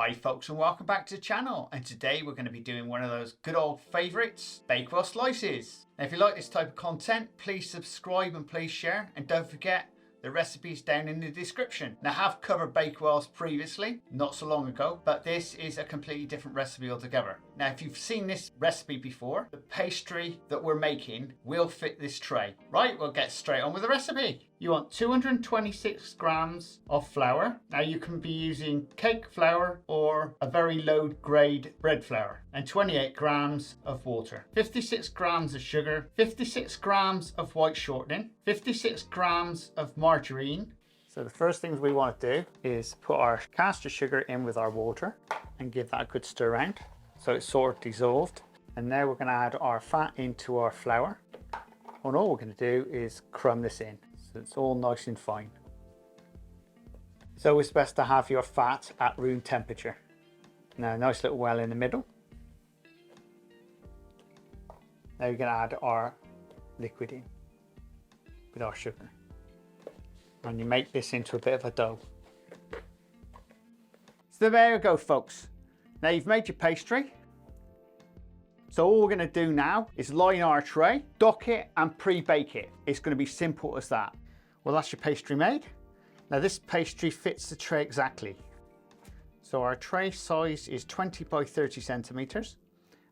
Hi folks, and welcome back to the channel, and today we're going to be doing one of those good old favourites, Bakewell Slices. Now if you like this type of content, please subscribe and please share, and don't forget the recipe's down in the description. Now I have covered Bakewells previously, not so long ago, but this is a completely different recipe altogether. Now if you've seen this recipe before, the pastry that we're making will fit this tray. Right, we'll get straight on with the recipe. You want 226 grams of flour. Now you can be using cake flour or a very low grade bread flour, and 28 grams of water, 56 grams of sugar, 56 grams of white shortening, 56 grams of margarine. So the first things we want to do is put our Castor sugar in with our water and give that a good stir around so it's sort of dissolved. And now we're going to add our fat into our flour. And all we're going to do is crumb this in so it's all nice and fine. It's always best to have your fat at room temperature. Now a nice little well in the middle. Now we're going to add our liquid in with our sugar. And you make this into a bit of a dough. So there you go folks. Now you've made your pastry. So all we're going to do now is line our tray, dock it and pre-bake it. It's going to be simple as that. Well, that's your pastry made. Now this pastry fits the tray exactly. So our tray size is 20 by 30 centimeters.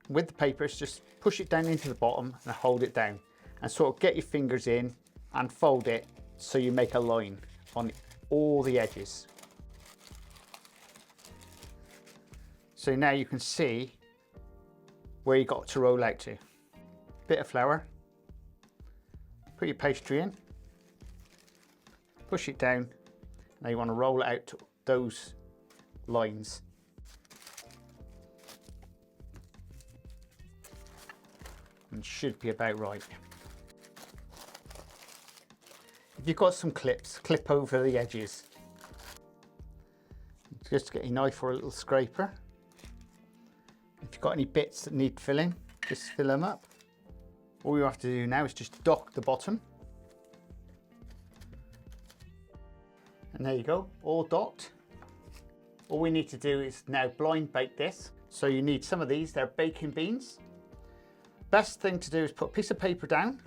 With the papers, just push it down into the bottom and hold it down and sort of get your fingers in and fold it so you make a line on all the edges. So now you can see where you got to roll out to. Bit of flour, put your pastry in, push it down. Now you want to roll it out to those lines. And should be about right. If you've got some clips, clip over the edges. Just get a knife or a little scraper. If you've got any bits that need filling, just fill them up. All you have to do now is just dock the bottom. And there you go, all docked. All we need to do is now blind bake this. So you need some of these, they're baking beans. Best thing to do is put a piece of paper down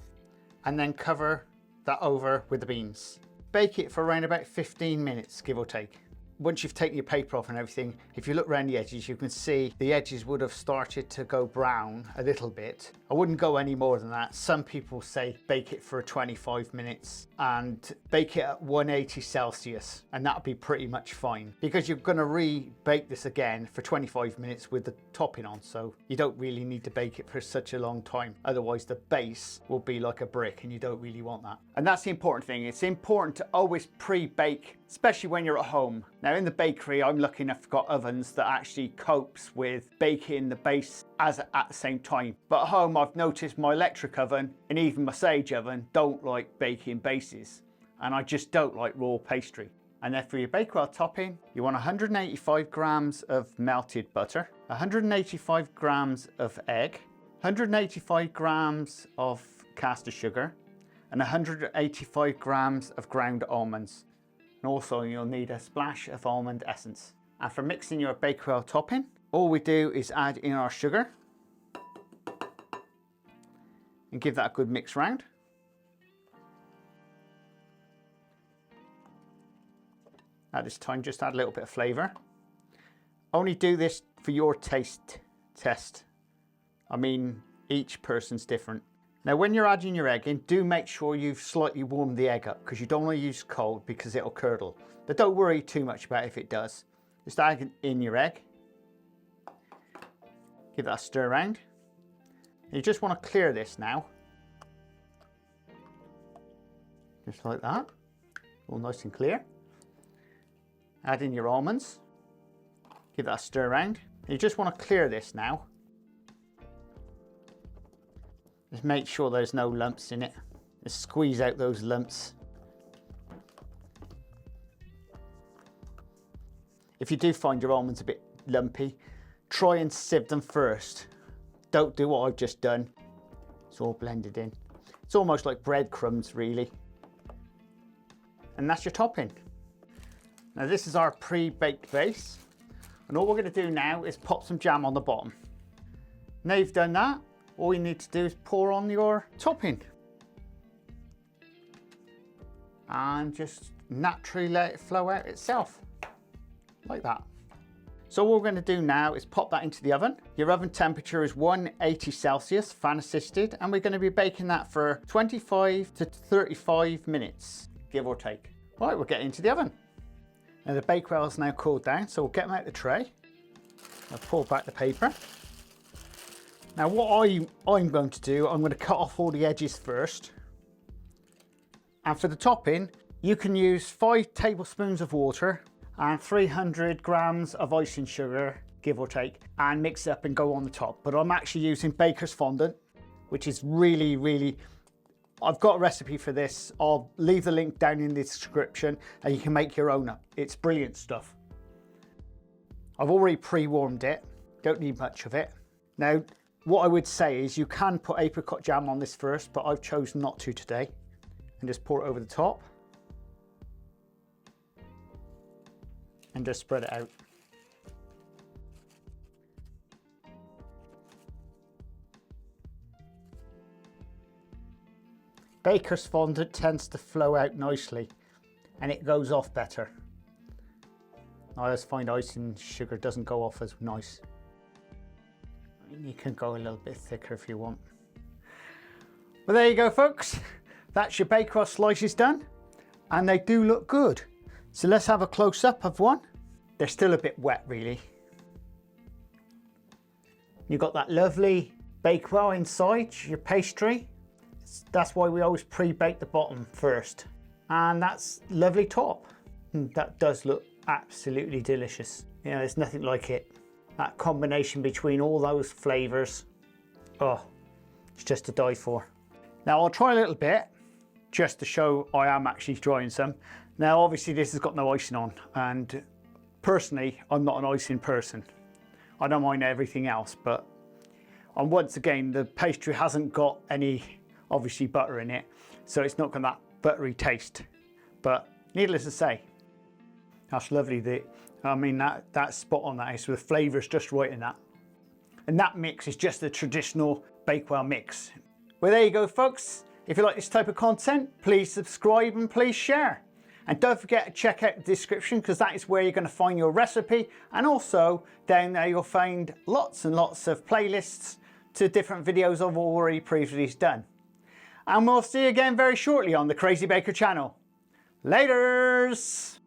and then cover that over with the beans. Bake it for around about 15 minutes, give or take. Once you've taken your paper off and everything, if you look around the edges, you can see the edges would have started to go brown a little bit. I wouldn't go any more than that. Some people say bake it for 25 minutes and bake it at 180 Celsius, and that'll be pretty much fine because you're going to re-bake this again for 25 minutes with the topping on, so you don't really need to bake it for such a long time. Otherwise the base will be like a brick and you don't really want that. And that's the important thing. It's important to always pre-bake, especially when you're at home. Now in the bakery, I'm lucky enough to got ovens that actually copes with baking the base at the same time. But at home, I've noticed my electric oven and even my Sage oven don't like baking bases. And I just don't like raw pastry. And then for your Bakewell topping, you want 185 grams of melted butter, 185 grams of egg, 185 grams of Castor sugar, and 185 grams of ground almonds. And also you'll need a splash of almond essence. And for mixing your Bakewell topping, all we do is add in our sugar and give that a good mix round. At this time, just add a little bit of flavour. Only do this for your taste test. I mean, each person's different. Now when you're adding your egg in, do make sure you've slightly warmed the egg up because you don't want to use cold because it'll curdle. But don't worry too much about if it does. Just add in your egg. Give that a stir around. You just want to clear this now. Just like that. All nice and clear. Add in your almonds. Give that a stir around. You just want to clear this now. Just make sure there's no lumps in it. Just squeeze out those lumps. If you do find your almonds a bit lumpy, try and sieve them first. Don't do what I've just done. It's all blended in. It's almost like breadcrumbs really. And that's your topping. Now this is our pre-baked base. And all we're going to do now is pop some jam on the bottom. Now you've done that, all you need to do is pour on your topping. And just naturally let it flow out itself, like that. So what we're going to do now is pop that into the oven. Your oven temperature is 180 Celsius, fan assisted, and we're going to be baking that for 25 to 35 minutes, give or take. Right, we'll get into the oven. Now the Bakewell is now cooled down, so we'll get them out of the tray. I'll pull back the paper. Now what I'm going to do, I'm going to cut off all the edges first. And for the topping, you can use 5 tablespoons of water and 300 grams of icing sugar, give or take, and mix it up and go on the top. But I'm actually using baker's fondant, which is really, I've got a recipe for this. I'll leave the link down in the description and you can make your own up. It's brilliant stuff. I've already pre-warmed it, don't need much of it. Now, what I would say is you can put apricot jam on this first, but I've chosen not to today. And just pour it over the top. And just spread it out. Baker's fondant tends to flow out nicely and it goes off better. I just find icing sugar doesn't go off as nice. You can go a little bit thicker if you want. Well, there you go, folks. That's your Bakewell slices done, and they do look good. So let's have a close-up of one. They're still a bit wet, really. You've got that lovely Bakewell inside your pastry. That's why we always pre-bake the bottom first. And that's lovely top. That does look absolutely delicious. You know, there's nothing like it. That combination between all those flavors. Oh, it's just to die for. Now I'll try a little bit, just to show I am actually trying some. Now obviously this has got no icing on, and personally I'm not an icing person. I don't mind everything else, but and once again the pastry hasn't got any obviously butter in it, so it's not got that buttery taste. But needless to say, that's lovely. I mean that's spot on. That is, with the flavours just right in that. And that mix is just the traditional Bakewell mix. Well, there you go, folks. If you like this type of content, please subscribe and please share. And don't forget to check out the description, because that is where you're going to find your recipe. And also down there you'll find lots and lots of playlists to different videos I've already previously done. And we'll see you again very shortly on the Crazy Baker channel. Laters!